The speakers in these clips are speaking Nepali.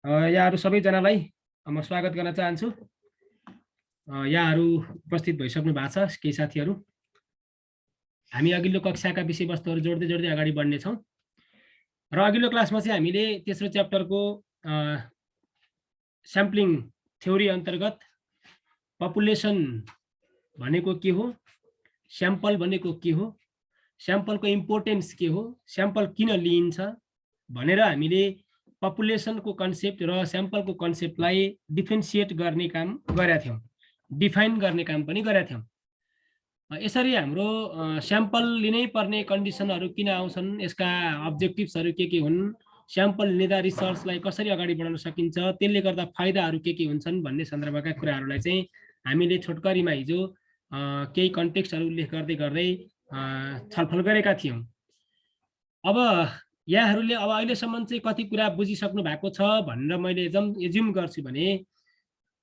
यहाँहरू सबैजनालाई म स्वागत गर्न चाहन्छु। यहाँहरू उपस्थित भइसक्नु भएको छ केही साथीहरू। हामी अघिल्लो कक्षाका विषयवस्तुहरू जोड्दै जोड्दै अगाडि बढ्नेछौँ र अघिल्लो क्लासमा चाहिँ हामीले तेस्रो च्याप्टरको स्याम्पलिङ थ्योरी अन्तर्गत पपुलेसन भनेको के हो, स्याम्पल भनेको के हो, स्याम्पलको इम्पोर्टेन्स के हो, स्याम्पल किन लिइन्छ भनेर हामीले पपुलेसनको कन्सेप्ट र स्याम्पलको कन्सेप्टलाई डिफरेन्सिएट गर्ने काम गरेका थियौँ, डिफाइन गर्ने काम पनि गरेका थियौँ। यसरी हाम्रो स्याम्पल लिनै पर्ने कन्डिसनहरू किन आउँछन्, यसका अब्जेक्टिभ्सहरू के हुन्, स्याम्पल लिँदा रिसर्चलाई कसरी अगाडि बढाउन सकिन्छ, त्यसले गर्दा फाइदाहरू के हुन्छन् भन्ने सन्दर्भका कुराहरूलाई चाहिँ हामीले छोटकरीमा हिजो केही कन्टेक्स्टहरू उल्लेख गर्दै गर्दै छलफल गरेका थियौँ। अब यहाँहरूले अब अहिलेसम्म चाहिँ कति कुरा बुझिसक्नु भएको छ भनेर मैले एज्युम गर्छु भने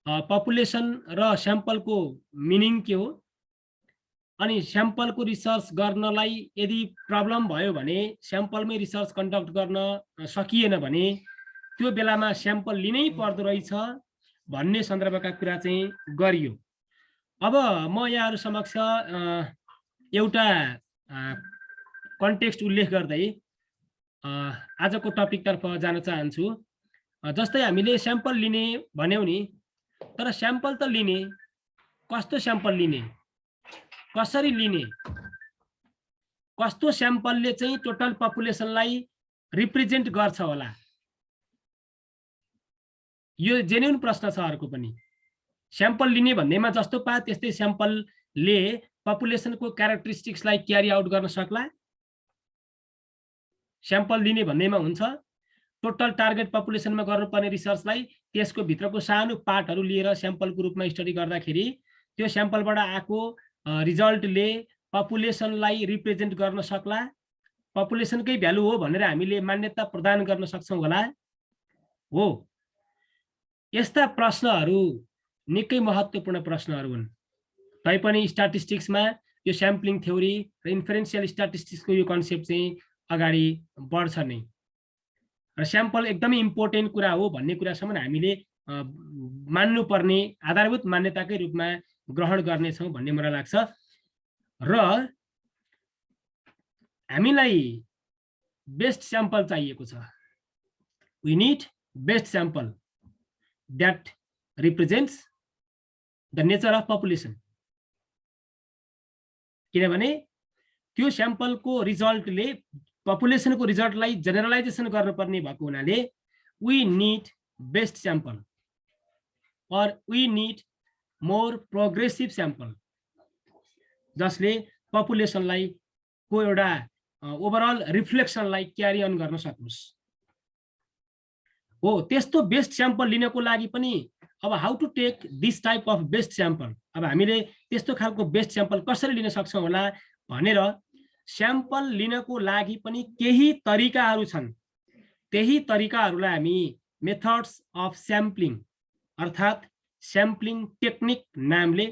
पपुलेसन र स्याम्पलको मिनिङ के हो, अनि स्याम्पलको रिसर्च गर्नलाई यदि प्रब्लम भयो भने, स्याम्पलमै रिसर्च कन्डक्ट गर्न सकिएन भने त्यो बेलामा स्याम्पल लिनै पर्दो रहेछ भन्ने सन्दर्भका कुरा चाहिँ गरियो। अब म यहाँहरू समक्ष एउटा कन्टेक्स्ट उल्लेख गर्दै आजको टपिकतर्फ जान चाहन्छु। जस्तै हामीले स्याम्पल लिने भन्यौँ नि, तर स्याम्पल त लिने, कस्तो स्याम्पल लिने, कसरी लिने, कस्तो स्याम्पलले चाहिँ टोटल पपुलेसनलाई रिप्रेजेन्ट गर्छ होला, यो जेन्युन प्रश्न छ। अर्को पनि स्याम्पल लिने भन्नेमा जस्तो पाए त्यस्तै स्याम्पलले पपुलेसनको क्यारेक्टरिस्टिक्सलाई क्यारी आउट गर्न सक्ला। स्याम्पल लिने भन्नेमा हुन्छ टोटल टार्गेट पपुलेसनमा गर्नुपर्ने रिसर्चलाई त्यसको भित्रको सानो पार्टहरू लिएर स्याम्पलको रूपमा स्टडी गर्दाखेरि त्यो स्याम्पलबाट आएको रिजल्टले पपुलेसनलाई रिप्रेजेन्ट गर्न सक्ला, पपुलेसनकै भ्यालु हो भनेर हामीले मान्यता प्रदान गर्न सक्छौँ होला। हो, यस्ता प्रश्नहरू निकै महत्त्वपूर्ण प्रश्नहरू हुन्। तैपनि स्ट्याटिस्टिक्समा यो स्याम्पलिङ थ्योरी र इन्फरेन्सियल स्ट्याटिस्टिक्सको यो कन्सेप्ट चाहिँ अगाडि बढ्छ नै, र स्याम्पल एकदमै इम्पोर्टेन्ट कुरा हो भन्ने कुरासम्म हामीले मान्नुपर्ने आधारभूत मान्यताकै रूपमा ग्रहण गर्नेछौँ भन्ने मलाई लाग्छ। र हामीलाई बेस्ट स्याम्पल चाहिएको छ। We need best sample that represents the nature of population, किनभने त्यो स्याम्पलको रिजल्टले पपुलेसनको रिजल्टलाई जेनरलाइजेसन गर्नुपर्ने भएको हुनाले we need best sample or we need more progressive sample, जसले पपुलेसनलाई को एउटा ओभरअल रिफ्लेक्सनलाई क्यारी अन गर्न सक्नुहोस्। हो, त्यस्तो बेस्ट स्याम्पल लिनको लागि पनि अब how to take this type of best sample, अब हामीले त्यस्तो खालको बेस्ट स्याम्पल कसरी लिन सक्छौँ होला भनेर स्याम्पल लिनको लागि पनि केही तरिकाहरू छन्। त्यही तरिकाहरूलाई हामी मेथड्स अफ स्याम्पलिङ अर्थात् स्याम्पलिङ टेक्निक नामले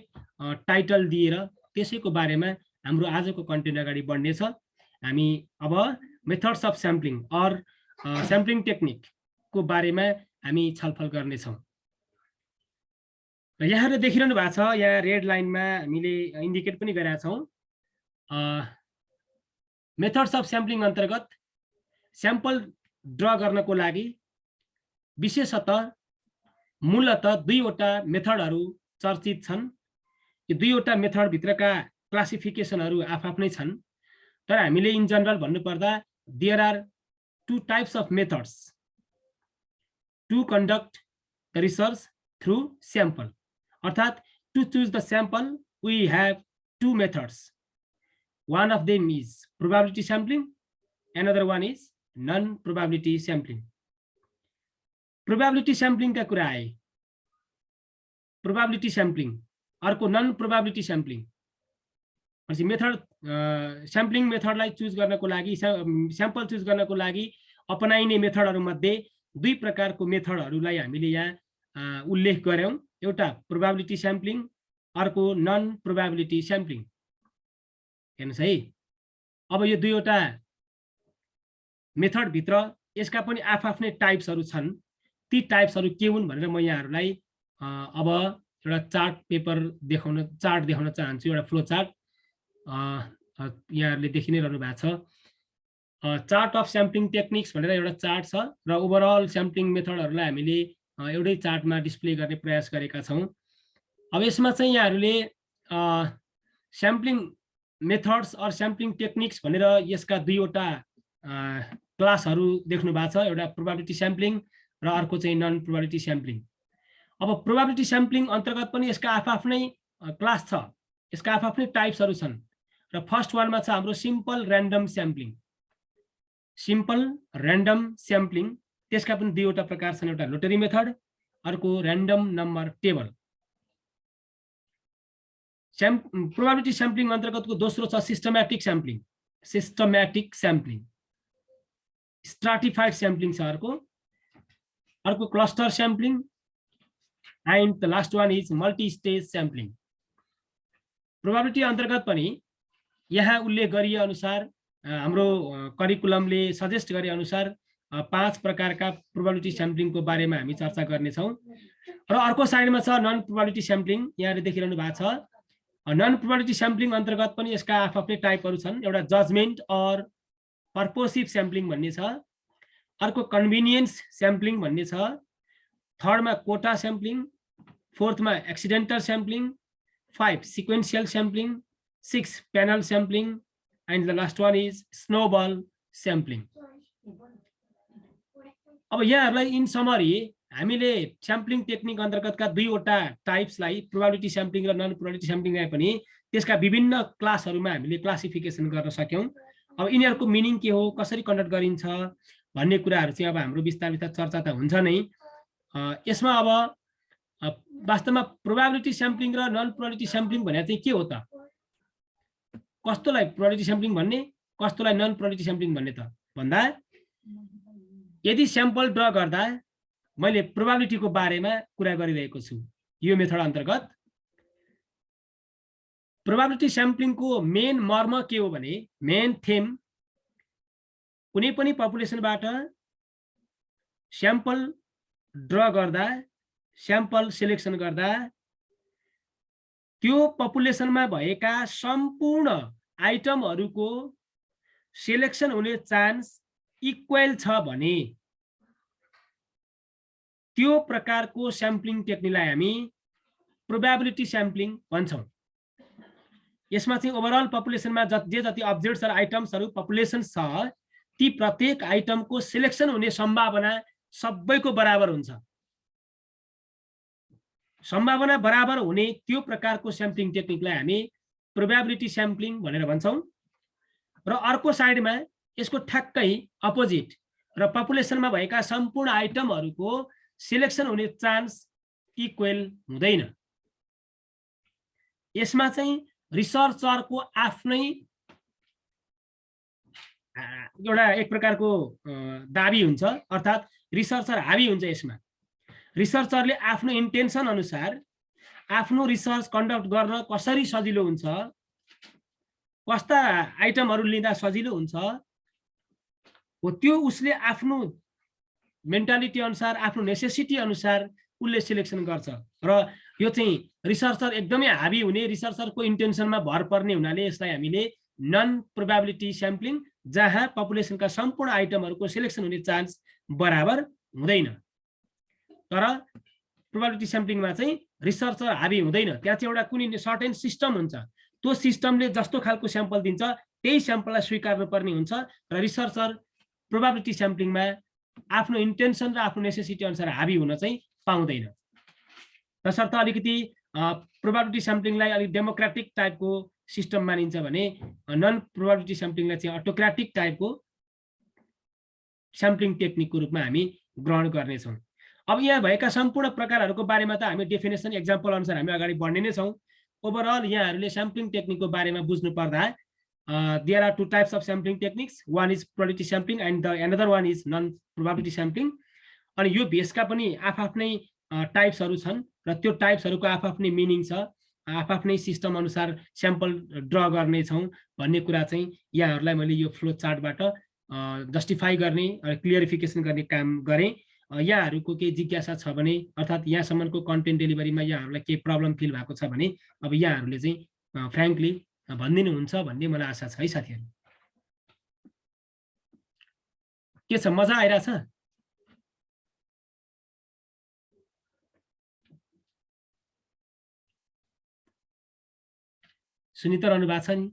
टाइटल दिएर त्यसैको बारेमा हाम्रो आजको कन्टेन्ट अगाडि बढ्नेछ। हामी अब methods of sampling or sampling टेक्निकको बारेमा हामी छलफल गर्नेछौँ। र यहाँले देखिरहनु भएको छ, यहाँ रेड लाइनमा हामीले इन्डिकेट पनि गरेका छौँ। मेथड्स अफ स्याम्पलिङ अन्तर्गत स्याम्पल ड्र गर्नको लागि विशेषतः मूलतः दुईवटा मेथडहरू चर्चित छन्। यो दुईवटा मेथडभित्रका क्लासिफिकेसनहरू आफ्नै छन्, तर हामीले इन जनरल भन्नुपर्दा there are two types of methods to conduct the research through sample, अर्थात् to choose the sample we have two methods. One of them is probability sampling, another one is non-probability sampling. Probability sampling का कुरा आए, probability sampling अर्को non-probability sampling। पछि मेथड स्याम्पलिङ मेथडलाई चुज गर्नको लागि, स्याम्पल चुज गर्नको लागि अपनाइने मेथडहरूमध्ये दुई प्रकारको मेथडहरूलाई हामीले यहाँ उल्लेख गर्यौँ। एउटा प्रोबेबिलिटी स्याम्पलिङ, अर्को non-probability sampling। हेर्नुहोस् है, अब यो दुईवटा मेथड भित्र यसका पनि आफ्नै टाइप्सहरू छन्। ती टाइप्सहरू के हुन् भनेर म यहाँहरूलाई अब एउटा चार्ट देखाउन चाहन्छु। एउटा फ्लो चार्ट यहाँहरूले देखि नै रहनु भएको छ। चार्ट अफ स्याम्पलिङ टेक्निक्स भनेर एउटा चार्ट छ र ओभरअल स्याम्पलिङ मेथडहरूलाई हामीले एउटै चार्टमा डिस्प्ले गर्ने प्रयास गरेका छौँ। अब यसमा चाहिँ यहाँहरूले sampling methods or sampling techniques भनेर यसका दुईवटा क्लासहरू देख्नु भएको छ। एउटा प्रोबेबिलिटी स्याम्पलिङ र अर्को चाहिँ नन प्रोबेबिलिटी स्याम्पलिङ। अब प्रोबेबिलिटी स्याम्पलिङ अन्तर्गत पनि यसका आफ्नै क्लास छ, यसका आफ्नै टाइप्सहरू छन्। र फर्स्ट वानमा छ हाम्रो simple random sampling. Simple random sampling त्यसका पनि दुईवटा प्रकार छन्, एउटा लोटरी मेथड, अर्को random number table. Probability sampling अन्तर्गतको दोस्रो छ systematic sampling. Systematic sampling, stratified sampling छ अर्को cluster sampling, and the last one is multi stage sampling. Probability अन्तर्गत पनि यहाँ उल्लेख गरिए अनुसार हाम्रो करिकुलमले सजेस्ट गरे अनुसार 5 प्रकारका प्रोबेबिलिटी स्याम्पलिङको बारेमा हामी चर्चा गर्नेछौँ। र अर्को साइडमा छ नन प्रोबेबिलिटी स्याम्पलिङ, यहाँले देखिरहनु भएको छ। नन प्रोबेबिलिटी स्याम्पलिङ अन्तर्गत पनि यसका आफ्नै टाइपहरू छन्। एउटा जजमेन्ट अर पर्पोसिभ स्याम्पलिङ भन्ने छ, अर्को कन्भिनियन्स स्याम्पलिङ भन्ने छ, थर्डमा कोटा स्याम्पलिङ, फोर्थमा accidental sampling, 5 sequential sampling, 6 panel sampling, and the last one is snowball sampling. अब यहाँहरूलाई इन समरी हामीले स्याम्पलिङ टेक्निक अन्तर्गतका दुईवटा टाइप्सलाई प्रोबेबिलिटी स्याम्पलिङ र नन प्रोबेबिलिटी स्याम्पलिङलाई पनि त्यसका विभिन्न क्लासहरूमा हामीले क्लासिफिकेसन गर्न सक्यौँ। अब यिनीहरूको मिनिङ के हो, कसरी कन्डक्ट गरिन्छ भन्ने कुराहरू चाहिँ अब हाम्रो विस्तार चर्चा त हुन्छ नै। यसमा अब वास्तवमा प्रोबेबिलिटी स्याम्पलिङ र नन प्रोबेबिलिटी स्याम्पलिङ भनेर चाहिँ के हो त? कस्तोलाई प्रोबेबिलिटी स्याम्पलिङ भन्ने, कस्तोलाई नन प्रोबेबिलिटी स्याम्पलिङ भन्ने त भन्दा, यदि स्याम्पल ड्र गर्दा मैले प्रोबेबिलिटीको बारेमा कुरा गरिरहेको छु यो मेथड अन्तर्गत। प्रोबेबिलिटी स्याम्पलिङको मेन मर्म के हो भने, मेन थेम कुनै पनि पपुलेसनबाट स्याम्पल ड्र गर्दा, स्याम्पल सिलेक्सन गर्दा त्यो पपुलेसनमा भएका सम्पूर्ण आइटमहरूको सिलेक्सन हुने चान्स इक्वल छ भने त्यो प्रकारको स्याम्पलिङ टेक्निकलाई हामी प्रोबेबिलिटी स्याम्पलिङ भन्छौँ। यसमा चाहिँ ओभरअल पपुलेसनमा जे जति अब्जेक्ट्स र आइटम्सहरू पपुलेसन छ ती प्रत्येक आइटमको सिलेक्सन हुने सम्भावना सबैको बराबर हुन्छ। सम्भावना बराबर हुने त्यो प्रकारको स्याम्पलिङ टेक्निकलाई हामी प्रोबेबिलिटी स्याम्पलिङ भनेर भन्छौँ। र अर्को साइडमा यसको ठ्याक्कै अपोजिट र पपुलेसनमा भएका सम्पूर्ण आइटमहरूको सिलेक्सन हुने चान्स इक्वल हुँदैन। यसमा चाहिँ रिसर्चरको आफ्नै एउटा एक प्रकारको दाबी हुन्छ, अर्थात् रिसर्चर हावी हुन्छ। यसमा रिसर्चरले आफ्नो इन्टेन्सन अनुसार आफ्नो रिसर्च कन्डक्ट गर्न कसरी सजिलो हुन्छ, कस्ता आइटमहरू लिँदा सजिलो हुन्छ हो त्यो उसले आफ्नो मेन्टालिटी अनुसार, आफ्नो नेसेसिटी अनुसार उसले सिलेक्सन गर्छ। र यो चाहिँ रिसर्चर एकदमै हावी हुने, रिसर्चरको इन्टेन्सनमा भर पर्ने हुनाले यसलाई हामीले नन प्रोबेबिलिटी स्याम्पलिङ, जहाँ पपुलेसनका सम्पूर्ण आइटमहरूको सिलेक्सन हुने चान्स बराबर हुँदैन। तर प्रोबेबिलिटी स्याम्पलिङमा चाहिँ रिसर्चर हावी हुँदैन, त्यहाँ चाहिँ एउटा कुनै सर्टेन सिस्टम हुन्छ, त्यो सिस्टमले जस्तो खालको स्याम्पल दिन्छ त्यही स्याम्पललाई स्वीकार्नुपर्ने हुन्छ। र रिसर्चर प्रोबेबिलिटी स्याम्पलिङमा आफ्नो इन्टेन्सन र आफ्नो नेसेसिटी अनुसार हावी हुन चाहिँ पाउँदैन। तसर्थ अलिकति प्रोबेबिलिटी स्याम्पलिङलाई अलिक डेमोक्रेटिक टाइपको सिस्टम मानिन्छ भने नन प्रोबेबिलिटी स्याम्पलिङलाई चाहिँ अटोक्रेटिक टाइपको स्याम्पलिङ टेक्निकको रूपमा हामी ग्रहण गर्नेछौँ। अब यहाँ भएका सम्पूर्ण प्रकारहरूको बारेमा त हामी डेफिनेसन एक्जाम्पल अनुसार हामी अगाडि बढ्ने नै छौँ। ओभरअल यहाँहरूले स्याम्पलिङ टेक्निकको बारेमा बुझ्नु पर्दा there are 2 types of sampling techniques, one is probability sampling and the another one is non probability sampling. अनि यो बेसका पनि आफ्नै टाइप्सहरू छन् र त्यो टाइप्सहरूको आफ्नै मिनिङ छ, आफ्नै सिस्टम अनुसार स्याम्पल ड्र गर्नेछौँ भन्ने कुरा चाहिँ यहाँहरूलाई मैले यो फ्लो चार्टबाट जस्टिफाई गर्ने र क्लियरिफिकेसन गर्ने काम गरेँ। यहाँहरूको केही जिज्ञासा छ भने अर्थात् यहाँसम्मको कन्टेन्ट डेलिभरीमा यहाँहरूलाई केही प्रब्लम फिल भएको छ भने अब यहाँहरूले चाहिँ फ्र्याङ्कली भनिदिनुहुन्छ भन्ने मलाई आशा छ है साथीहरू। के छ, मजा आइरहेछ? सुनिरहनु भएको छ नि?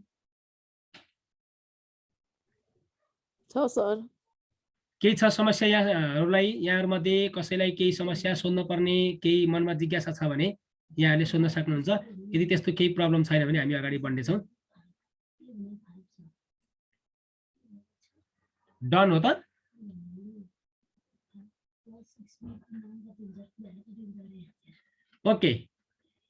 सर केही छ समस्या यहाँहरूलाई? यहाँहरूमध्ये कसैलाई केही समस्या सोध्न पर्ने केही मनमा जिज्ञासा छ भने यहाँहरूले सोध्न सक्नुहुन्छ। यदि त्यस्तो केही प्रब्लम छैन भने हामी अगाडि बढ्नेछौँ। डन हो त? ओके,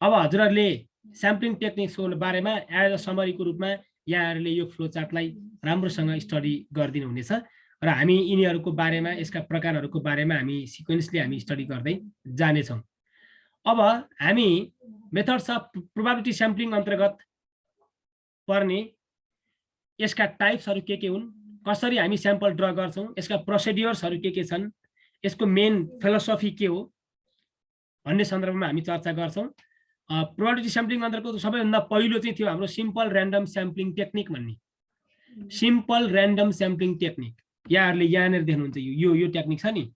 अब हजुरहरूले स्याम्पलिङ टेक्निक्सको बारेमा एज अ समरीको रूपमा यहाँहरूले यो फ्लो चार्टलाई राम्रोसँग स्टडी गरिदिनु हुनेछ र हामी यिनीहरूको बारेमा, यसका प्रकारहरूको बारेमा हामी सिक्वेन्सली हामी स्टडी गर्दै जानेछौँ। अब हामी मेथड्स अफ प्रोबेबिलिटी स्याम्पलिङ अन्तर्गत पर्ने यसका टाइप्सहरू के हुन्, कसरी हामी स्याम्पल ड्र गर्छौँ, यसका प्रोसिड्युर्सहरू के छन्, यसको मेन फिलोसफी के हो भन्ने सन्दर्भमा हामी चर्चा गर्छौँ। प्रोबेबिलिटी स्याम्पलिङ अन्तर्गत सबैभन्दा पहिलो चाहिँ थियो हाम्रो सिम्पल ऱ्यान्डम स्याम्पलिङ टेक्निक भन्ने। सिम्पल ऱ्यान्डम स्याम्पलिङ टेक्निक यहाँहरूले यहाँनिर देख्नुहुन्छ, यो टेक्निक छ नि,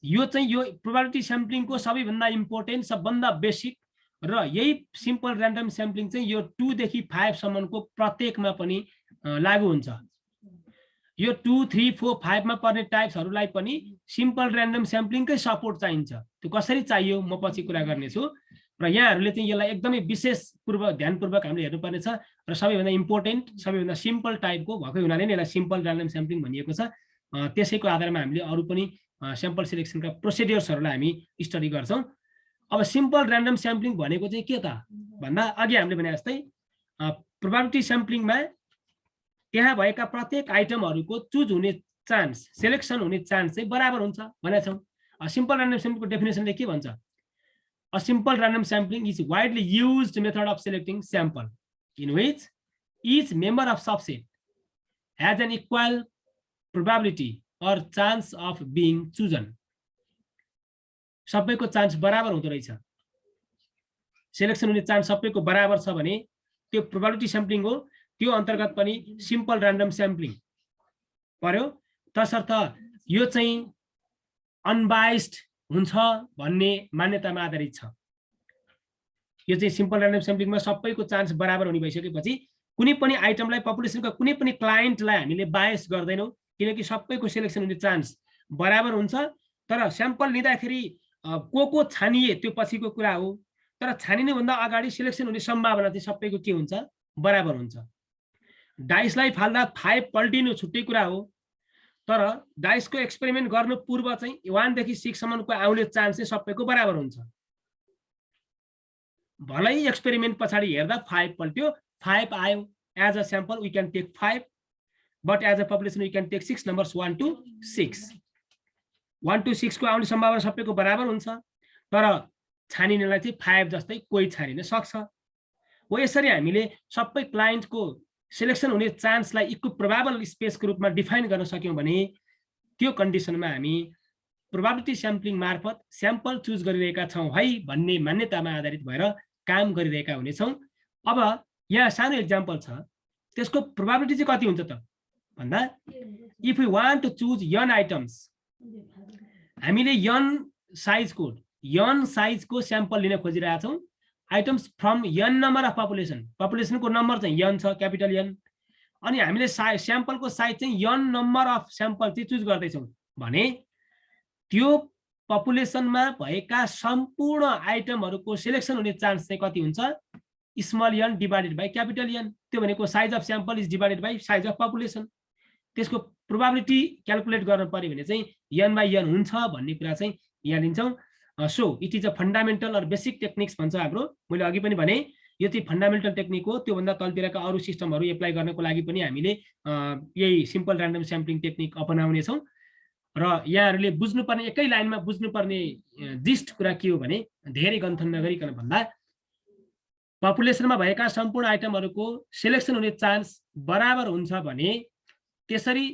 यो चाहिँ यो प्रोबेबिलिटी स्याम्पलिङको सबैभन्दा इम्पोर्टेन्ट, सबभन्दा बेसिक र यही सिम्पल ऱ्यान्डम स्याम्पलिङ चाहिँ यो 2 देखि 5 सम्मको प्रत्येकमा पनि लागू हुन्छ। यो 2, 3, 4, 5 मा पर्ने टाइप्सहरूलाई पनि सिम्पल ऱ्यान्डम स्याम्पलिङकै सपोर्ट चाहिन्छ। त्यो कसरी चाहियो म पछि कुरा गर्नेछु र यहाँहरूले चाहिँ यसलाई एकदमै विशेष ध्यानपूर्वक हामीले हेर्नुपर्ने छ र सबैभन्दा इम्पोर्टेन्ट, सबैभन्दा सिम्पल टाइपको भएको हुनाले नै यसलाई सिम्पल ऱ्यान्डम स्याम्पलिङ भनिएको छ। त्यसैको आधारमा हामीले अरू पनि स्याम्पल सिलेक्सनका प्रोसिड्युर्सहरूलाई हामी स्टडी गर्छौँ। अब सिम्पल ऱ्यान्डम स्याम्पलिङ भनेको चाहिँ के त भन्दा अघि हामीले भने जस्तै प्रोबेबिलिटी स्याम्पलिङमा त्यहाँ भएका प्रत्येक आइटमहरूको चुज हुने चान्स, सेलेक्सन हुने चान्स चाहिँ बराबर हुन्छ भनेका छौँ। सिम्पल ऱ्यान्डम स्याम्पलिङको डेफिनेसनले के भन्छ? A simple random sampling is widely used method of selecting sample in which each member of subset has an equal probability or chance of being chosen. सबैको चान्स बराबर हुँदो रहेछ, सेलेक्सन हुने चान्स सबैको बराबर छ भने त्यो प्रोबेबिलिटी स्याम्पलिङ हो। त्यो अन्तर्गत पनि सिम्पल ऱ्यान्डम स्याम्पलिङ पर्यो। तसर्थ यो चाहिँ अनबाइस्ड हुन्छ भन्ने मान्यतामा आधारित छ। यो चाहिँ सिम्पल ऱ्यान्डम स्याम्पलिङमा सबैको चान्स बराबर हुने भइसकेपछि कुनै पनि आइटमलाई, पपुलेसनका कुनै पनि क्लाइन्टलाई हामीले बायस गर्दैनौँ, किनकि सबैको सेलेक्सन हुने चान्स बराबर हुन्छ। तर स्याम्पल लिँदाखेरि को छानिए त्यो पछिको कुरा हो, तर छानिनुभन्दा अगाडि सेलेक्सन हुने सम्भावना चाहिँ सबैको के हुन्छ? बराबर हुन्छ। डाइसलाई फाल्दा 5 पल्टिनु छुट्टै कुरा हो, तर डाइसको एक्सपेरिमेन्ट गर्नु पूर्व चाहिँ 1 देखि 6 सम्मको आउने चान्स चाहिँ सबैको बराबर हुन्छ। भलै एक्सपेरिमेन्ट पछाडि हेर्दा 5 पल्ट्यो, 5 आयो, as a sample we can take 5, but as a population we can take 6 numbers 1 to 6। 1 to 6 को आउने सम्भावना सबैको बराबर हुन्छ, तर छानिनेलाई चाहिँ 5 जस्तै कोही छानिन सक्छ। हो यसरी हामीले सबै क्लाइन्टको सेलेक्सन हुने चान्सलाई इक्वल प्रोबेबल स्पेसको रूपमा डिफाइन गर्न सक्यौँ भने त्यो कन्डिसनमा हामी प्रोबेबिलिटी स्याम्पलिङ मार्फत स्याम्पल चुज गरिरहेका छौँ है भन्ने मान्यतामा आधारित भएर काम गरिरहेका हुनेछौँ। अब यहाँ सानो इक्जाम्पल छ, त्यसको प्रोबेबिलिटी चाहिँ कति हुन्छ त भन्दा if we want to choose n items, हामीले n साइजको स्याम्पल लिन खोजिरहेका छौँ। Items from n number of पपुलेसनको नम्बर चाहिँ n छ, क्यापिटल N, अनि हामीले स्याम्पलको साइज चाहिँ n नम्बर अफ स्याम्पल चाहिँ चुज गर्दैछौँ भने त्यो पपुलेसनमा भएका सम्पूर्ण आइटमहरूको सेलेक्सन हुने चान्स चाहिँ कति हुन्छ? Small n divided by capital N। त्यो भनेको size of sample is divided by size of population. त्यसको प्रोबेबिलिटी क्याल्कुलेट गर्नु पर्यो भने चाहिँ n/n हुन्छ भन्ने कुरा चाहिँ यहाँ लिन्छौँ। So it is a fundamental or basic techniques भन्छ हाम्रो। मैले अघि पनि भने यो चाहिँ फन्डामेन्टल टेक्निक हो। त्योभन्दा तलतिरका अरू सिस्टमहरू एप्लाई गर्नको लागि पनि हामीले यही सिम्पल ऱ्यान्डम स्याम्पलिङ टेक्निक अपनाउनेछौँ। र यहाँहरूले बुझ्नुपर्ने, एकै लाइनमा बुझ्नुपर्ने जिस्ट कुरा के हो भने, धेरै गन्थन नगरिकन भन्दा पपुलेसनमा भएका सम्पूर्ण आइटमहरूको सेलेक्सन हुने चान्स बराबर हुन्छ भने त्यसरी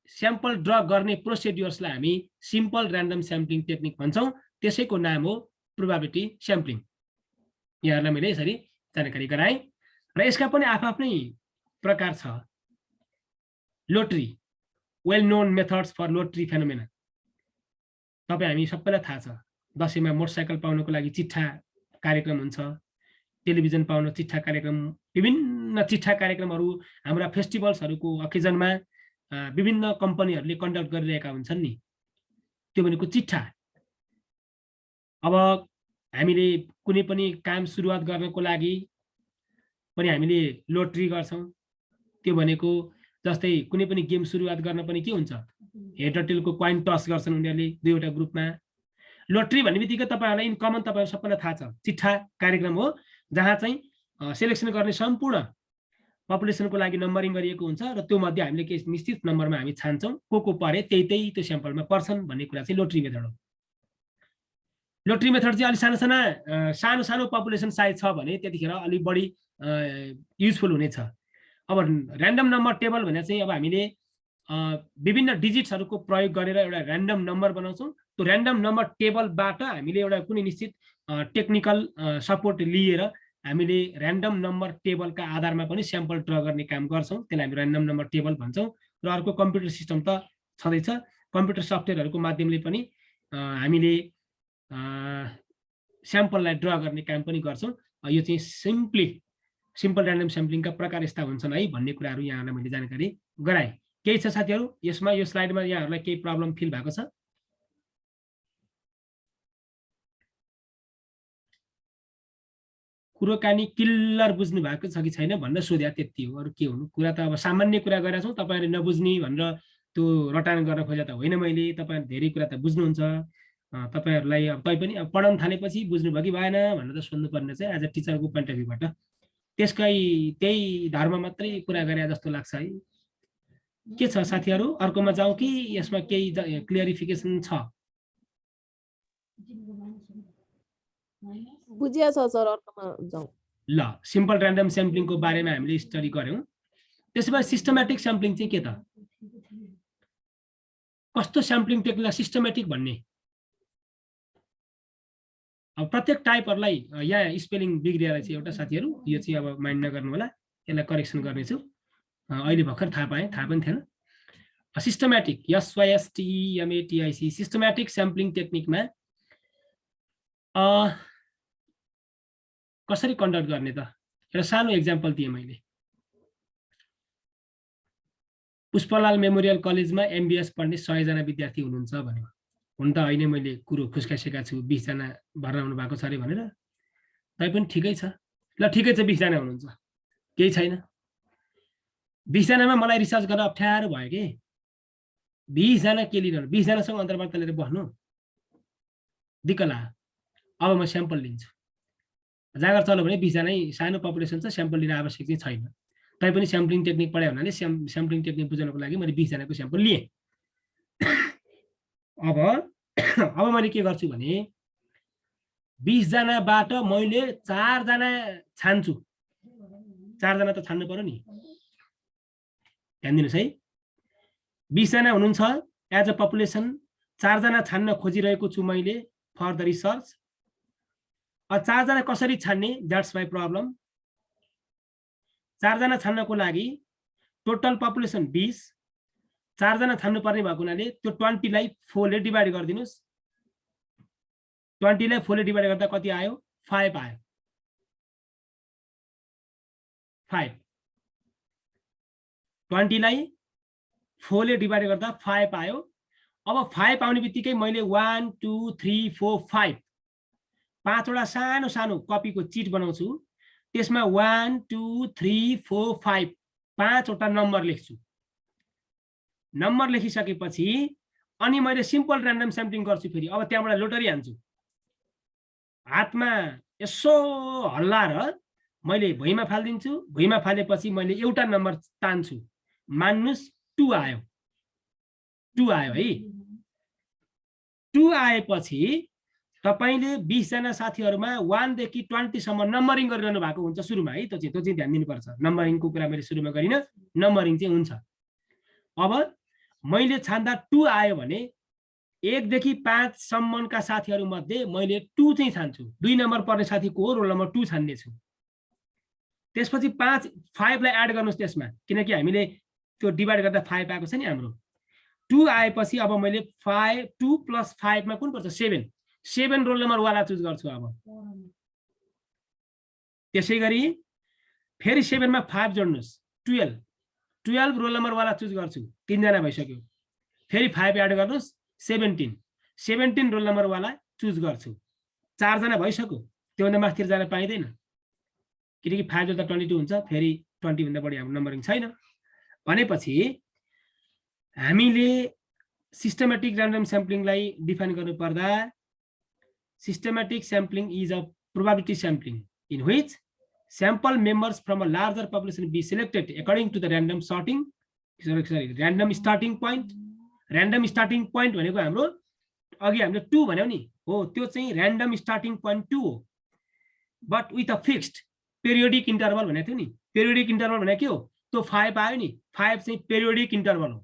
स्याम्पल ड्र गर्ने प्रोसिड्युर्सलाई हामी सिम्पल र्यान्डम स्याम्पलिङ टेक्निक भन्छौँ। त्यसैको नाम हो प्रोबेबिलिटी स्याम्पलिङ। यहाँहरूलाई मैले यसरी जानकारी गराएँ र यसका पनि आफ्नै प्रकार छ। Lottery, well known methods for lottery phenomena. तपाईँ हामी सबैलाई थाहा छ, दसैँमा मोटरसाइकल पाउनको लागि चिट्ठा कार्यक्रम हुन्छ, टेलिभिजन पाउन चिट्ठा कार्यक्रम, विभिन्न चिट्ठा कार्यक्रमहरू हाम्रा फेस्टिभल्सहरूको अकेजनमा विभिन्न कम्पनीहरूले कन्डक्ट गरिरहेका हुन्छन् नि, त्यो भनेको चिट्ठा। अब हामीले कुनै पनि काम सुरुवात गर्नको लागि पनि हामीले लोटरी गर्छौँ। त्यो भनेको जस्तै कुनै पनि गेम सुरुवात गर्न पनि के हुन्छ, हेड र टेलको कोइन टस गर्छन् उनीहरूले दुईवटा ग्रुपमा। लोटरी भन्ने बित्तिकै तपाईँहरूलाई इन कमन तपाईँहरू सबैलाई थाहा छ, चिट्ठा कार्यक्रम हो जहाँ चाहिँ सेलेक्सन गर्ने सम्पूर्ण पपुलेसनको लागि नम्बरिङ गरिएको हुन्छ र त्यो मध्ये हामीले केही निश्चित नम्बरमा हामी छान्छौँ, को परे त्यही त्यो स्याम्पलमा पर्छन् भन्ने कुरा चाहिँ लोटरी मेथड हो। लोटरी मेथड चाहिँ अलिक सानो सानो पपुलेसन साइज छ भने त्यतिखेर अलिक बढी युजफुल हुनेछ। अब ऱ्यान्डम नम्बर टेबल भने चाहिँ अब हामीले विभिन्न डिजिट्सहरूको प्रयोग गरेर एउटा ऱ्यान्डम नम्बर बनाउँछौँ। त्यो ऱ्यान्डम नम्बर टेबलबाट हामीले एउटा कुनै निश्चित टेक्निकल सपोर्ट लिएर हामीले ऱ्यान्डम नम्बर टेबलका आधारमा पनि स्याम्पल ड्र गर्ने काम गर्छौँ। त्यसलाई हामी ऱ्यान्डम नम्बर टेबल भन्छौँ। र अर्को कम्प्युटर सिस्टम त छँदैछ, कम्प्युटर सफ्टवेयरहरूको माध्यमले पनि हामीले स्याम्पललाई ड्र गर्ने काम पनि गर्छौँ। यो चाहिँ सिम्पल ऱ्यान्डम स्याम्पलिङका प्रकार यस्ता हुन्छन् है भन्ने कुराहरू यहाँहरूलाई मैले जानकारी गराएँ। केही छ साथीहरू यसमा, यो स्लाइडमा यहाँहरूलाई केही प्रब्लम फिल भएको छ? कुरोकानी क्लियर बुझ्नु भएको छ कि छैन भनेर सोध्या, त्यति हो। अरू के हुनु, कुरा त अब सामान्य कुरा गरेका छौँ। तपाईँहरूले नबुझ्ने भनेर त्यो रटान गर्न खोजेको त होइन मैले। तपाईँहरू धेरै कुरा त बुझ्नुहुन्छ। तपाईँहरूलाई अब तैपनि अब पढाउन थालेपछि बुझ्नुभयो कि भएन भनेर त सोध्नुपर्ने चाहिँ एज अ टिचरको पोइन्ट अफ भ्यूबाट त्यही धर्म मात्रै कुरा गरे जस्तो लाग्छ है। के छ साथीहरू, अर्कोमा जाउँ कि यसमा केही क्लियरिफिकेसन छ? बुझिया छ सर, अर्कोमा जाउँ। ल, सिम्पल ऱ्यान्डम स्याम्पलिङको बारेमा हामीले स्टडी गऱ्यौँ। त्यसो भए सिस्टमेटिक स्याम्पलिङ चाहिँ के त? कस्तो स्याम्पलिङ टेक्निकलाई सिस्टमेटिक भन्ने? अब प्रत्येक टाइपहरूलाई यहाँ स्पेलिङ बिग्रिएर चाहिँ एउटा साथीहरू यो चाहिँ अब माइन्ड नगर्नु होला, यसलाई करेक्सन गर्नेछु। अहिले भर्खर थाहा पाएँ, थाहा पनि थिएन। सिस्टमेटिक, SYSTEMATIC, सिस्टमेटिक स्याम्पलिङ टेक्निकमा कसरी कन्डक्ट गर्ने त? एउटा सानो एक्जाम्पल दिएँ मैले। पुष्पलाल मेमोरियल कलेजमा MBS पढ्ने 100 जना विद्यार्थी हुनुहुन्छ भन्यो। हुन त होइन, मैले कुरो खुस्कासेका छु 20 जना भर्ना हुनु भएको छ अरे भनेर। तैपनि ठिकै छ, ल ठिकै छ 20 जना हुनुहुन्छ, केही छैन। 20 जनामा मलाई रिसर्च गर्न अप्ठ्यारो भयो कि 20 जना के लिनु, 20 जनासँग अन्तर्वार्ता लिएर बस्नु दिक्क लाग्यो। अब म स्याम्पल लिन्छु, जागर चल्यो भने 20 जना सानो पपुलेसन छ, स्याम्पल लिन आवश्यक चाहिँ छैन। तैपनि स्याम्पलिङ टेक्निक पढायो हुनाले स्याम्पलिङ टेक्निक बुझ्नको लागि मैले 20 जनाको स्याम्पल लिएँ। अब मैले के गर्छु भने 20 जनाबाट मैले 4 जना छान्छु। 4 जना त छान्नु पर्यो नि, ध्यान दिनुहोस् है। 20 जना हुनुहुन्छ एज अ पपुलेसन, 4 जना छान्न खोजिरहेको छु मैले फर द रिसर्च। 4 जना कसरी छान्ने, द्याट्स माई प्रब्लम। 4 जना छान्नको लागि टोटल पपुलेसन 20, 4 जना छान्नु पर्ने भएको हुनाले त्यो 20 लाई 4 ले डिभाइड गरिदिनुस्। 20 लाई 4 ले डिभाइड गर्दा कति आयो? 5 आयो। 5, 20 लाई 4 ले डिभाइड गर्दा 5 आयो। अब 5 आउने बित्तिकै मैले 1 2 3 4 5 5वटा सानो सानो कपीको चिट बनाउँछु। त्यसमा 1 2 3 4 5 5वटा नम्बर लेख्छु। नम्बर लेखिसकेपछि अनि मैले सिम्पल ऱ्यान्डम स्याम्पलिङ गर्छु। फेरि अब त्यहाँबाट लोटरी हान्छु, हातमा यसो हल्लाएर मैले भुइँमा फालिदिन्छु। भुइँमा फालेपछि मैले एउटा नम्बर तान्छु, मान्नुस् 2 आयो। 2 आयो है। 2 आएपछि तपाईले 20 जना साथीहरुमा 1 देखि 20 सम्म नम्बरिङ गरिरहनु भएको हुन्छ सुरुमा है। त्यो चाहिँ ध्यान दिनुपर्छ। नम्बरिङको कुरा मैले सुरुमा गरिन, नम्बरिङ चाहिँ हुन्छ। अब मैले छान्दा 2 आयो भने 1 देखि 5 सम्मका साथीहरू मध्ये मैले 2 चाहिँ छान्छु। 2 नम्बर पर्ने साथीको रोल नम्बर 2 छान्ने छु। त्यसपछि 5 लाई एड गर्नुस् त्यसमा, किनकि हामीले त्यो डिभाइड गर्दा 5 आएको छ नि हाम्रो। 2 आएपछि अब मैले 2 + 5 मा कुन पर्छ 7 रोल नम्बर वाला चुज गर्छु। अब त्यसैगरी फेरि 7 मा 5 जोड्नुस् 12 रोल नम्बर वाला चुज गर्छु। 3 जना भइसक्यो। फेरि 5 एड गर्नुस् 17 रोल नम्बर वाला चुज गर्छु। 4 जना भइसक्यो। त्योभन्दा माथि जान पाइदैन, किनकि 5 जोड्दा 22 हुन्छ। फेरि 20 भन्दा बढी हाम्रो नम्बरिङ छैन। भनेपछि हामीले सिस्टमेटिक र्यान्डम स्याम्पलिङलाई डिफाइन गर्नु पर्दा systematic sampling is a probability sampling in which sample members from a larger population be selected according to the random starting point. Random starting point भनेको हाम्रो अघि हामीले 2 भन्यौ नि हो, त्यो चाहिँ random starting point 2 हो, but with a fixed periodic interval भनेको थियो नि। periodic interval भनेको के हो? त्यो 5 आयो नि, 5 चाहिँ periodic interval हो।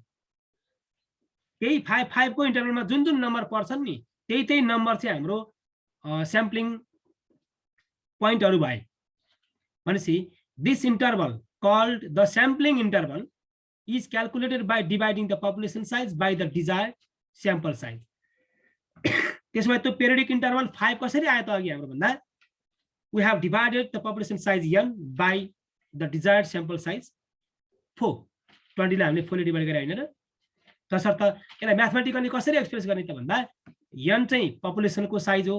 त्यही 5 को इन्टरभलमा जुन जुन नम्बर पर्छन् नि त्यही नम्बर चाहिँ हाम्रो स्याम्पलिङ पोइन्टहरु भए। भनेपछि this interval called the sampling interval is calculated by dividing the population size by the desired sample size. त्यसमा त्यो periodic interval 5 कसरी आयो त अघि हाम्रो भन्दा? We have divided the population size n by the desired sample size 4. 20 लाई हामीले 4 ले डिवाइड गरे हैन र? तसर्थ यसलाई म्याथमेटिकली कसरी एक्सप्रेस गर्ने त भन्दा n चाहिँ पपुलेसनको साइज हो,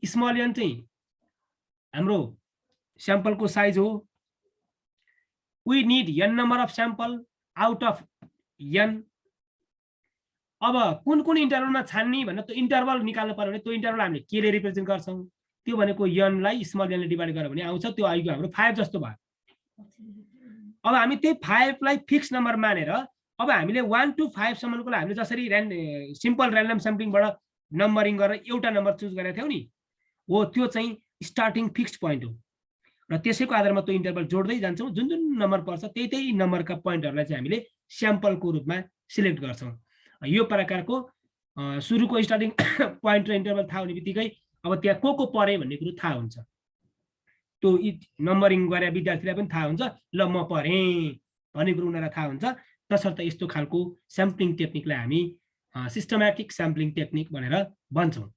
स्मल n चाहिँ हाम्रो सैंपल को साइज हो। we need n number of sample out of n। अब कुन कुन इन्टरभलमा छान्ने भन्दा त्यो इन्टरभल निकाल्नु पर्यो भने त्यो इन्टरभल हामीले के ले रिप्रेजेन्ट गर्छौं? त्यो भनेको n लाई स्मल n ले डिवाइड गर्यो भने आउँछ, त्यो आइको हाम्रो 5 जस्तो भयो। अब हामी त्यही 5 लाई फिक्स नम्बर मानेर अब हामीले 1 to 5 सम्मको लागि हामीले जसरी सिम्पल र्यान्डम स्याम्पलिङबाट नम्बरिङ गरेर एउटा नम्बर चुज गरेका थियौ नि, हो त्यो चाहिँ स्टार्टिङ फिक्स्ड पोइन्ट हो र त्यसैको आधारमा त्यो इन्टरभल जोड्दै जान्छौं। जुन जुन नम्बर पर्छ त्यही नम्बरका पोइन्टहरुलाई चाहिँ हामीले स्याम्पलको रूपमा सिलेक्ट गर्छौं। यो प्रकारको सुरुको स्टार्टिङ पोइन्ट र इन्टरभल थाहा हुनेबित्तिकै अब त्यहाँ को परे भन्ने कुरो थाहा हुन्छ। त्यो नम्बरिङ गरे विद्यार्थीलाई पनि थाहा हुन्छ, ल म परे भन्ने कुरो उनीहरुलाई थाहा हुन्छ। तसर्थ यस्तो खालको स्याम्पलिङ टेक्निकलाई हामी सिस्टमेटिक स्याम्पलिङ टेक्निक भनेर भन्छौं।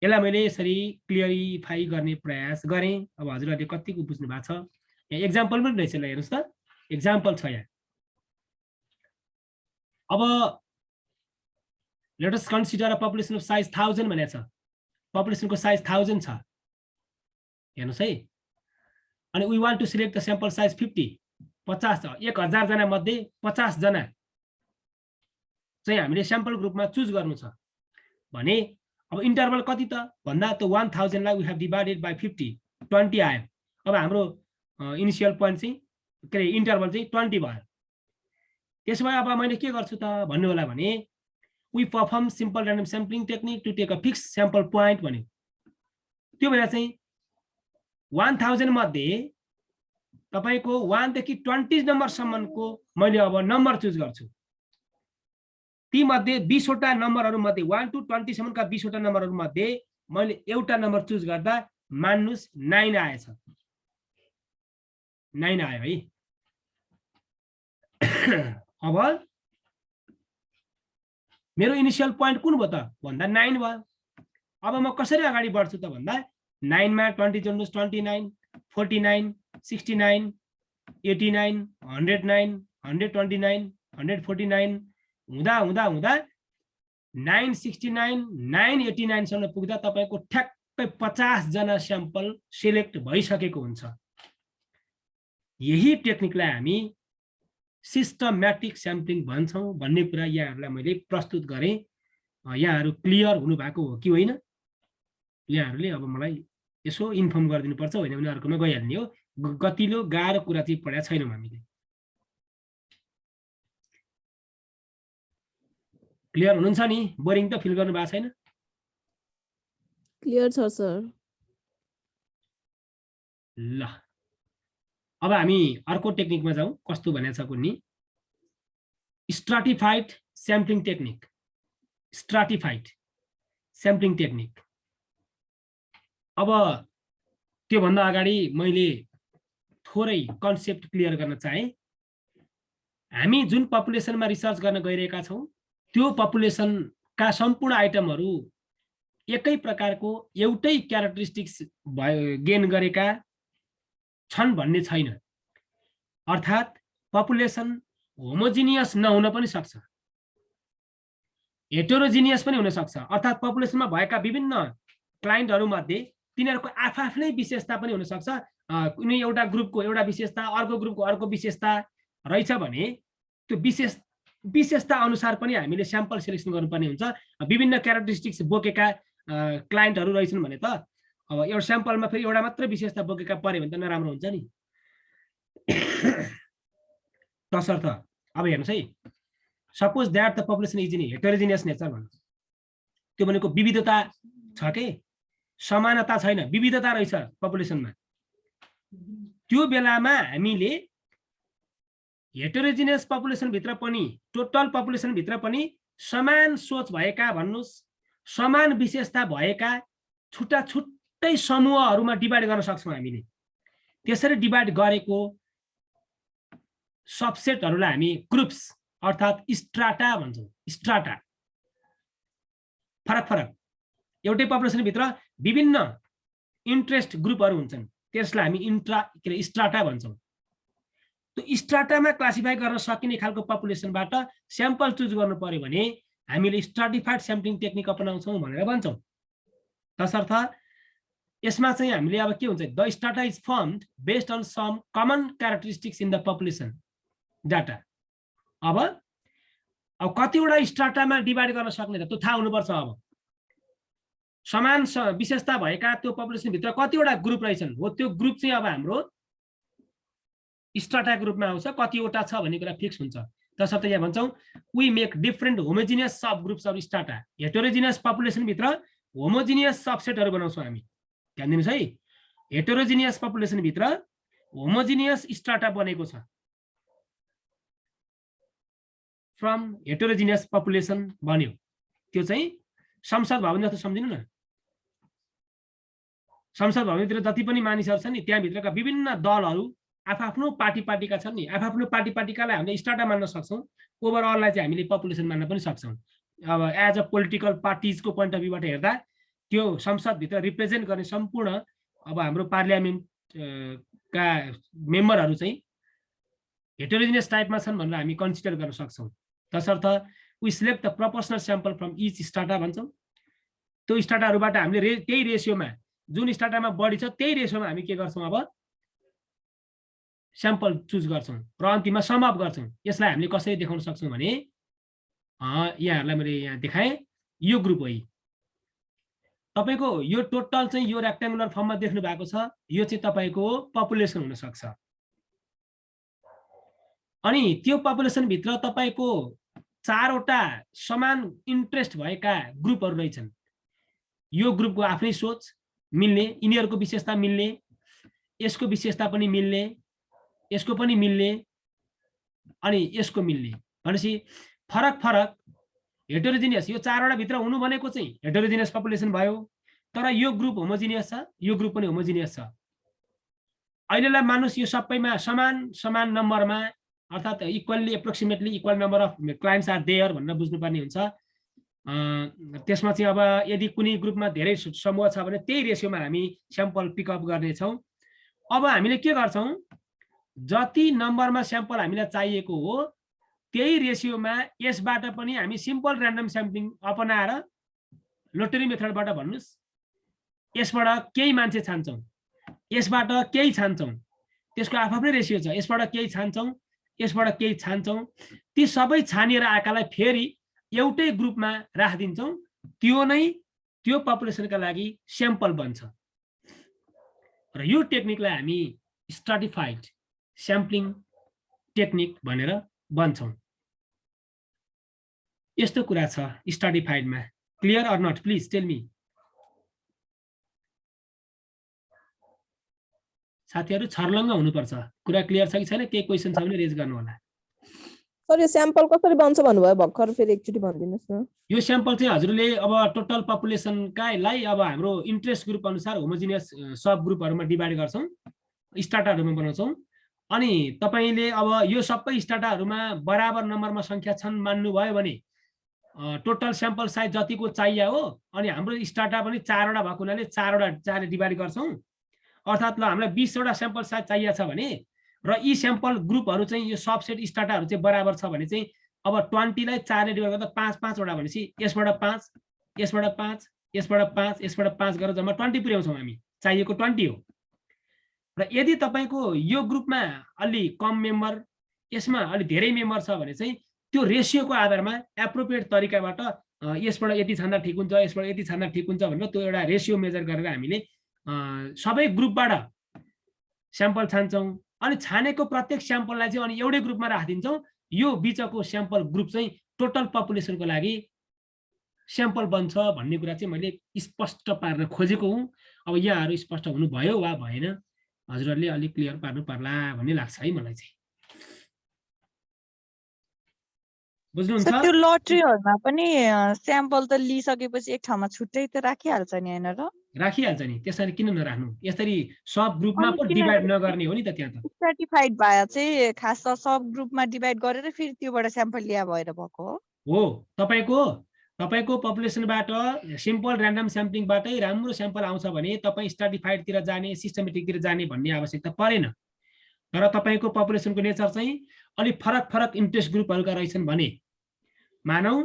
यसलाई मैले यसरी क्लियरिफाई गर्ने प्रयास गरेँ। अब हजुरहरुले कतिको बुझ्नु भएको छ? यहाँ एक्जाम्पल पनि रहेछ, ल हेर्नुस् त, एक्जाम्पल छ यहाँ। अब let us consider a population of size 1000 भनेको छ। पपुलेसनको साइज 1000 छ, हेर्नुस् है। अनि we want to select the sample size 50। 50 1000 जना मध्ये 50 जना चाहिँ हामीले स्याम्पल ग्रुपमा चुज गर्नु छ भने अब इन्टरभल कति त भन्दा त 1000 lie we have divided by 50, 20 आयो। अब हाम्रो इनिशियल पोइन्ट चाहिँ के रे इन्टरभल चाहिँ 20 भयो। त्यसो भए अब मैले के गर्छु त भन्नु होला भने we perform simple random sampling technique to take a fix sample point भन्यो। त्यो बेला चाहिँ 1000 मध्ये तपाईको 1 देखि 20 नम्बर सम्मको मैले अब नम्बर चुज गर्छु। ती मध्ये 20 वटा नम्बरहरु मध्ये 1 to 20 सम्मका 20 वटा नम्बरहरु मध्ये मैले एउटा नम्बर चुज गर्दा मान्नुस् 9 आएछ। 9 आयो है। अब मेरो इनिशियल पोइन्ट कुन भयो त भन्दा 9 भयो। अब म कसरी अगाडि बढ्छु त भन्दा 9 मा 20 जोड्नुस् 29, 49, 69, 89, 109, 129, 149 हुँदा हुँदा हुँदा 969, 989 सम्म पुग्दा तपाईको ठ्याक्कै 50 जना स्याम्पल सिलेक्ट भइसकेको हुन्छ। यही टेक्निकलाई हामी सिस्टमेटिक स्याम्पलिङ भन्छौं भन्ने कुरा यहाँहरुलाई मैले प्रस्तुत गरे। यहाँहरु क्लियर हुनु भएको हो कि होइन? यहाँहरुले अब मलाई यसो इन्फर्म गरिदिनु पर्छ, होइन भने अर्कोमा गइहाल्ने हो। गतिलो गाह्रो कुरा चाहिँ पढाएको छैनौं हामीले। क्लियर हुनुहुन्छ नि? बोरिङ त फिल गर्नु भएको छैन? क्लियर छ सर। ल अब हामी अर्को टेक्निकमा जाउँ। कस्तो भनेको छ कुन्नी? Stratified sampling technique, stratified sampling technique. अब त्योभन्दा अगाडि मैले थोरै कन्सेप्ट क्लियर गर्न चाहे। हामी जुन पपुलेसनमा रिसर्च गर्न गइरहेका छौँ त्यो पपुलेसनका सम्पूर्ण आइटमहरू एकै प्रकारको एउटै क्यारेक्टरिस्टिक्स गेन गरेका छन् भन्ने छैन। अर्थात् पपुलेसन होमोजिनियस नहुन पनि सक्छ, हेटेरोजिनियस पनि हुन सक्छ। अर्थात् पपुलेसनमा भएका विभिन्न क्लाइन्टहरूमध्ये तिनीहरूको आफ्नै विशेषता पनि हुन सक्छ। कुनै एउटा ग्रुपको एउटा विशेषता, अर्को ग्रुपको अर्को विशेषता रहेछ भने त्यो विशेषता अनुसार पनि हामीले स्याम्पल सिलेक्सन गर्नुपर्ने हुन्छ। विभिन्न क्यारेक्टरिस्टिक्स बोकेका क्लाइन्टहरू रहेछन् भने त अब एउटा स्याम्पलमा फेरि एउटा मात्र विशेषता बोकेका पऱ्यो भने त नराम्रो हुन्छ नि। तसर्थ अब हेर्नुहोस् है, suppose that the population is in heterogeneous nature भन्नु, त्यो भनेको विविधता छ के समानता छैन, विविधता रहेछ पपुलेसनमा। त्यो बेलामा हामीले हेटेरोजिनियस पपुलेसनभित्र पनि टोटल पपुलेसनभित्र पनि समान सोच भएका भन्नुहोस्, समान विशेषता भएका छुट्टा छुट्टै समूहहरूमा डिभाइड गर्न सक्छौँ हामीले। त्यसरी डिभाइड गरेको सबसेटहरूलाई हामी ग्रुप्स अर्थात् स्ट्राटा भन्छौँ। स्ट्राटा फरक फरक एउटै पपुलेसनभित्र विभिन्न इन्ट्रेस्ट ग्रुपहरू हुन्छन्, त्यसलाई हामी स्ट्राटा भन्छौँ। त्यो स्ट्राटामा क्लासिफाई गर्न सकिने खालको पपुलेसनबाट स्याम्पल चुज गर्नु पर्यो भने हामीले स्ट्राटिफाइड स्याम्पलिङ टेक्निक अपनाउँछौँ भनेर भन्छौँ। तसर्थ यसमा चाहिँ हामीले अब के हुन्छ, the strata is formed based on some common characteristics in the population data. अब कतिवटा स्ट्राटामा डिभाइड गर्न सक्ने त त्यो थाहा हुनुपर्छ। अब समान विशेषता भएका त्यो पपुलेसनभित्र कतिवटा ग्रुप रहेछन्, हो त्यो ग्रुप चाहिँ अब हाम्रो स्ट्राटा ग्रुपमा आउँछ। कतिवटा छ भन्ने कुरा फिक्स हुन्छ। तसर्थ यहाँ भन्छौँ we make different homogeneous subgroups of strata. Heterogeneous पपुलेसनभित्र होमोजिनियस सबसेटहरू बनाउँछौँ हामी। ध्यान दिनुहोस् है, हेटेरोजिनियस पपुलेसनभित्र होमोजिनियस स्ट्राटा बनेको छ। फ्रम हेटेरोजिनियस पपुलेसन बन्यो, त्यो चाहिँ संसद भवन जस्तो सम्झिनु न। संसद भवनभित्र जति पनि मानिसहरू छन् नि त्यहाँभित्रका विभिन्न दलहरू आफ्नो पार्टीका छन् नि, आफ्नो पार्टीकालाई हामीले स्ट्राटा मान्न सक्छौँ। ओभरअललाई चाहिँ हामीले पपुलेसन मान्न पनि सक्छौँ। अब एज अ पोलिटिकल पार्टिजको पोइन्ट अफ भ्यूबाट हेर्दा त्यो संसदभित्र रिप्रेजेन्ट गर्ने सम्पूर्ण अब हाम्रो पार्लियामेन्टका मेम्बरहरू चाहिँ हेटेरोजिनियस टाइपमा छन् भनेर हामी कन्सिडर गर्न सक्छौँ। तसर्थ we select the proportional sample from each strata भन्छौँ। त्यो स्ट्राटाहरूबाट हामीले त्यही रेसियोमा, जुन स्ट्राटामा बढी छ त्यही रेसियोमा हामी के गर्छौँ, अब स्याम्पल चुज गर्छौँ र अन्तिममा सम अप गर्छौँ। यसलाई हामीले कसरी देखाउन सक्छौँ भने यहाँहरूलाई मैले यहाँ देखाएँ, यो ग्रुप हो। तपाईँको यो टोटल चाहिँ यो रेक्ट्याङ्गुलर फर्ममा देख्नु भएको छ, यो चाहिँ तपाईँको पपुलेसन हुनसक्छ। अनि त्यो पपुलेसनभित्र तपाईँको चारवटा समान इन्ट्रेस्ट भएका ग्रुपहरू रहेछन्। यो ग्रुपको आफ्नै सोच मिल्ने, यिनीहरूको विशेषता मिल्ने, यसको विशेषता पनि मिल्ने, यसको पनि मिल्ने, अनि यसको मिल्ने भनेपछि फरक फरक हेटेरोजिनियस यो चारवटा भित्र हुनु भनेको चाहिँ हेटेरोजिनियस पपुलेसन भयो। तर यो ग्रुप होमोजिनियस छ, यो ग्रुप पनि होमोजिनियस छ। अहिलेलाई मानुस् यो सबैमा समान नम्बरमा अर्थात् equally approximately equal number of clients are there भनेर बुझ्नुपर्ने हुन्छ। त्यसमा चाहिँ अब यदि कुनै ग्रुपमा धेरै समूह छ भने त्यही रेसियोमा हामी स्याम्पल पिकअप गर्नेछौँ। अब हामीले के गर्छौँ, जति नम्बरमा स्याम्पल हामीलाई चाहिएको हो त्यही रेसियोमा यसबाट पनि हामी सिम्पल ऱ्यान्डम स्याम्पलिङ अपनाएर लोटरी मेथडबाट भन्नुहोस्, यसबाट केही मान्छे छान्छौँ, यसबाट केही छान्छौँ, त्यसको आफ्नै रेसियो छ, यसबाट केही छान्छौँ, यसबाट केही छान्छौँ। ती सबै छानिएर आएकालाई फेरि एउटै ग्रुपमा राखिदिन्छौँ। त्यो पपुलेसनका लागि स्याम्पल बन्छ र यो टेक्निकलाई हामी स्ट्राटिफाइड स्याम्पलिङ टेक्निक भनेर भन्छौँ। यस्तो कुरा छ स्ट्राटिफाइडमा। Clear or not, please tell me. साथीहरू छर्लङ्ग हुनुपर्छ। कुरा क्लियर छ कि छैन? केही क्वेसन छ भने रेज गर्नु होला। सर यो स्याम्पल कसरी बन्छ भन्नुभयो भर्खर फेरि एकचोटि भनिदिनुहोस् न। यो स्याम्पल चाहिँ हजुरले अब टोटल पपुलेसनकालाई अब हाम्रो इन्ट्रेस्ट ग्रुप अनुसार होमोजिनियस सब ग्रुपहरुमा डिभाइड गर्छौं, स्टाटाहरुमा बनाउँछौं। अनि तपाईले अब यो सबै स्टाटाहरुमा बराबर नम्बरमा संख्या छन् मान्नुभयो भने टोटल स्याम्पल साइज जतिको चाहिए हो, अनि हाम्रो स्टाटा पनि 4 वटा भएको हुनाले 4 वटा 4 ले डिभाइड गर्छौं। अर्थात ल हामीलाई 20 वटा स्याम्पल साइज चाहिएको छ भने र यी स्याम्पल ग्रुपहरु चाहिँ यो सबसेट स्टाटाहरु चाहिँ बराबर छ भने चाहिँ अब 20 लाई 4 ले डिभाइड गर्दा 5 वटा भनेपछि यसबाट 5 यसबाट 5 यसबाट 5 यसबाट 5 गरेर जम्मा 20 पुर्याउँछौं हामी, चाहिएको 20 हो। र यदि तपाईको यो ग्रुपमा अलि कम मेम्बर यसमा अलि धेरै मेम्बर छ भने चाहिँ त्यो रेशियोको आधारमा एप्रोप्रिएट तरिकाबाट यसबाट यति छान्दा ठिक हुन्छ, यसबाट यति छान्दा ठिक हुन्छ भनेर त्यो एउटा रेशियो मेजर गरेर हामीले सबै ग्रुपबाट स्याम्पल छान्छौं। अनि छानेको प्रत्येक स्याम्पललाई चाहिँ अनि एउटै ग्रुपमा राखिदिन्छौं। यो बीचको स्याम्पल ग्रुप चाहिँ टोटल पपुलेसनको लागि स्याम्पल बन्छ भन्ने कुरा चाहिँ मैले स्पष्ट पार्न खोजेको हुँ। अब यहाँहरु स्पष्ट हुनुभयो वा भएन हजुरहरुले अलि क्लियर पार्नु पर्ला भन्ने लाग्छ है मलाई चाहिँ। बुझ्नुहुन्छ? त्यो लटरीहरुमा पनि स्याम्पल त लिइसकेपछि एक ठाउँमा छुट्टै त राखिहाल्छ नि हैन र? राखिहाल्छ नि, त्यसरी किन नराख्नु? यसरी सब ग्रुपमा पो डिभाइड नगर्ने हो नि त त्यहाँ त। स्ट्राटिफाइड भए चाहिँ खास त सब ग्रुपमा डिभाइड गरेर फेरि त्योबाट स्याम्पल लिया भएर भएको हो। हो, तपाईको पपुलेसनबाट सिम्पल र्यान्डम स्याम्पलिङबाटै राम्रो स्याम्पल आउँछ भने तपाई स्ट्राटिफाइडतिर जाने, सिस्टमेटिकतिर जाने भन्ने आवश्यकता परेन। तर तपाईको पपुलेसनको नेचर चाहिँ अलि फरक इन्ट्रेस्ट ग्रुपहरुका रहेछन् भने मानौ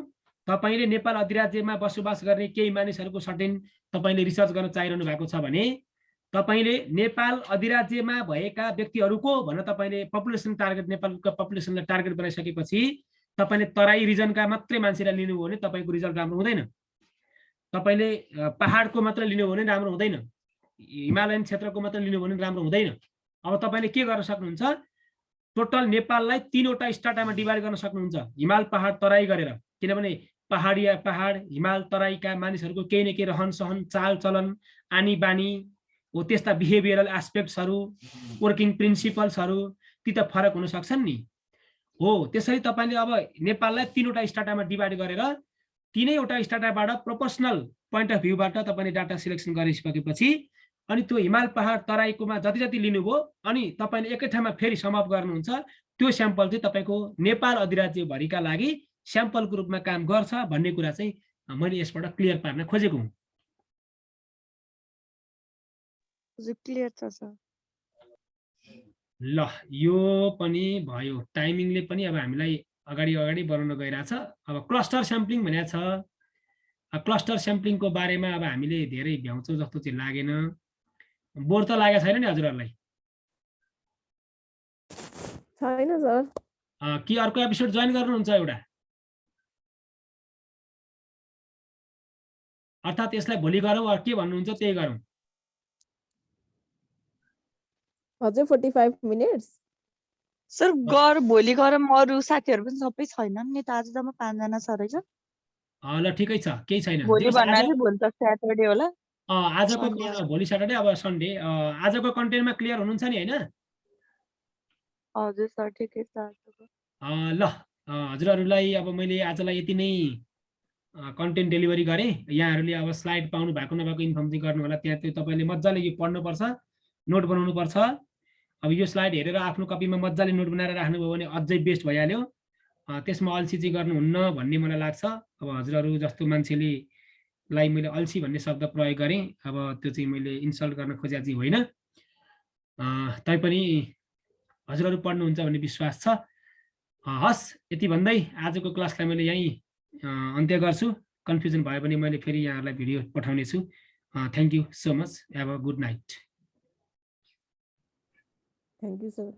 तपाईले नेपाल अधिराज्यमा बसोबास गर्ने केही मानिसहरुको सर्टेन तपाईले रिसर्च गर्न चाहिरहनु भएको छ भने तपाईले नेपाल अधिराज्यमा भएका व्यक्तिहरुको भन्न तपाईले पपुलेसन टार्गेट नेपालको पपुलेसनलाई टार्गेट बनाइसकेपछि तपाईले तराई रिजनका मात्रै मान्छेलाई लिनुभयो भने तपाईको रिजल्ट राम्रो हुँदैन। तपाईले पहाडको मात्र लिनुभयो भने राम्रो हुँदैन, हिमालयन क्षेत्रको मात्र लिनुभयो भने राम्रो हुँदैन। अब तपाईले के गर्न सक्नुहुन्छ? टोटल नेपाललाई 3 वटा स्टाटामा डिभाइड गर्न सक्नुहुन्छ, हिमाल पहाड तराई गरेर। किनभने पहाडिया पहाड हिमाल तराईका मानिसहरुको केही न केही रहन सहन चाल चलन आनी बानी हो, त्यस्ता बिहेभियरल एस्पेक्ट्सहरु वर्किङ प्रिन्सिपल्सहरु ती त फरक हुन सक्छन् नि। हो, त्यसरी तपाईले अब नेपाललाई 3 वटा स्टाटामा डिभाइड गरेर 3 वटा स्टाटाबाट प्रोपोर्सनल पोइन्ट अफ भ्यूबाट तपाईले डाटा सिलेक्सन गरिसकेपछि अनि त्यो हिमाल पहाड तराईकोमा जति जति लिनुभयो अनि तपाईले एकै ठाउँमा फेरि समअप गर्नुहुन्छ, त्यो स्याम्पल चाहिँ तपाईको नेपाल अधिराज्य भरिका लागि स्याम्पलको रूपमा काम गर्छ भन्ने कुरा चाहिँ मैले यसबाट क्लियर पार्न खोजेको हुँ। क्लियर छ सर। ल यो पनि भयो, टाइमिङले पनि अब हामीलाई अगाडि बढाउन गइरहेछ। अब क्लस्टर स्याम्पलिङ भनेको छ। क्लस्टर स्याम्पलिङको बारेमा अब हामीले धेरै भ्याउँछौँ जस्तो चाहिँ लागेन। बोर त लागेको छैन नि हजुरहरुलाई? छैन सर। कि अर्को एपिसोड जोइन गर्नुहुन्छ एउटा? अर्थात यसलाई भोलि गरौँ अर के भन्नुहुन्छ त्यही गरौँ? हजुर 45 मिनेट्स सर भोलि गरौँ। अरु साथीहरु पनि सबै छैनन् नि त, आज जम्मा 5 जना छ रहेछ। ल ठिकै छ, केही छैन। भोलि भन्नाले भोलि त स्याटरडे होला। आजको भोलि सटरडे अब सन्डे। आजको कन्टेन्टमा क्लियर हुनुहुन्छ नि हैन? हजुर सर ठिकै छ। ल हजुरहरुलाई अब मैले आजलाई यति नै कन्टेन्ट डेलिभरी गरे। यहाँहरुले अब स्लाइड पाउनु भएको नभएको इन्फर्म चाहिँ गर्नु होला। त्यहाँ तपाईले मज्जाले यो पढ्नु पर्छ, नोट बनाउनु पर्छ। अब यो स्लाइड हेरेर आफ्नो कपीमा मज्जाले नोट बनाएर राख्नुभयो भने अझै बेस्ट भइहाल्यो। त्यसमा अल्छी चाहिँ गर्नुहुन्न भन्ने मलाई लाग्छ। अब हजुरहरु जस्तो मान्छेले लाई मैले अल्छी भन्ने शब्द प्रयोग गरेँ, अब त्यो चाहिँ मैले इन्सल्ट गर्न खोजेको चाहिँ होइन। तैपनि हजुरहरु पढ्नुहुन्छ भन्ने विश्वास छ। हस्, यति भन्दै आजको क्लासलाई मैले यही अन्त्य गर्छु। कन्फ्युजन भयो भने मैले फेरि यहाँहरुलाई भिडियो पठाउने छु। Thank you so much. Have a good night. Thank you sir.